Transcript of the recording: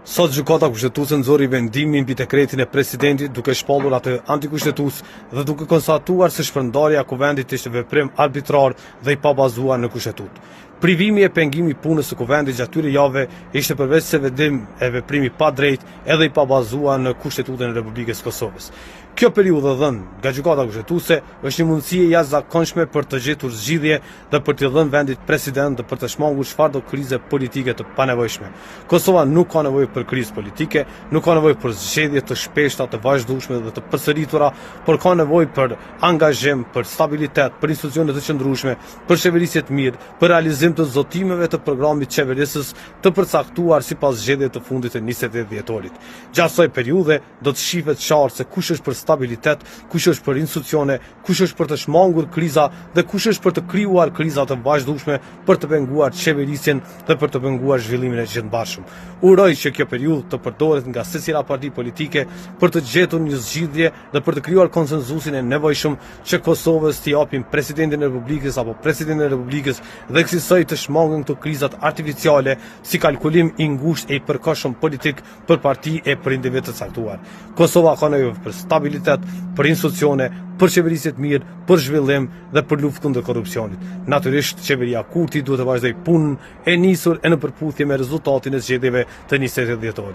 Sot gjykata kushtetuese nxorri vendimin mbi dekretin e presidentit duke shpallur atë antikushtetues dhe duke konstatuar se shpërndarja e kuvendit ishte veprim arbitrar dhe i pabazuar në kushtetut. Privimi e pengimi punës së kuvendit gjatë këtyre javëve ishte përveç se vendim e veprimi pa drejt edhe i pabazuar në Kushtetutën e Republikës së Kosovës. Kjo periudhë dhënë nga gjykata kushtetuese është një mundësi e jashtëzakonshme për të gjetur zgjidhje dhe për t'i dhënë vendit president dhe për të shmangur çfarëdo krize politike të panevojshme. Kosova nuk ka nevojë për krizë politike, nuk ka nevojë për zgjedhje të shpeshta, të vazhdueshme dhe të përsëritura, por ka nevojë për angazhim, për stabilitet, për institucione të qëndrueshme, për qeverisje të mirë, për realizim të zotimeve të programit qeverisës të përcaktuar sipas zgjedhjeve të fundit të 28 dhjetorit. Gjatë kësaj periudhe do të shihet qartë se kush është për stabilitet, kush është për institucione, kush është për të shmangur kriza dhe kush është për të krijuar kriza të vazhdueshme për të penguar qeverisjen dhe për të penguar zhvillimin e gjithëbashëm. Uroj që kjo periudhë të përdoret nga secila parti politike për të gjetur një zgjidhje dhe për të krijuar konsenzusin e nevojshëm që Kosovës t'i japim presidentin e Republikës apo presidentin e Republikës dhe kësaj të shmangun këto krizat artificiale si kalkulim i ngushtë e i përkohshëm politik për parti e për individ të caktuar. Kosova ka nevojë për stabilitet, për institucione, për qeverisje të mirë, për zhvillim dhe për luftë kundër korrupsionit. Natyrisht, qeveria Kurti duhet të vazhdojë punën e nisur e në përputhje me rezultatin e zgjedhjeve të 28 dhjetorit.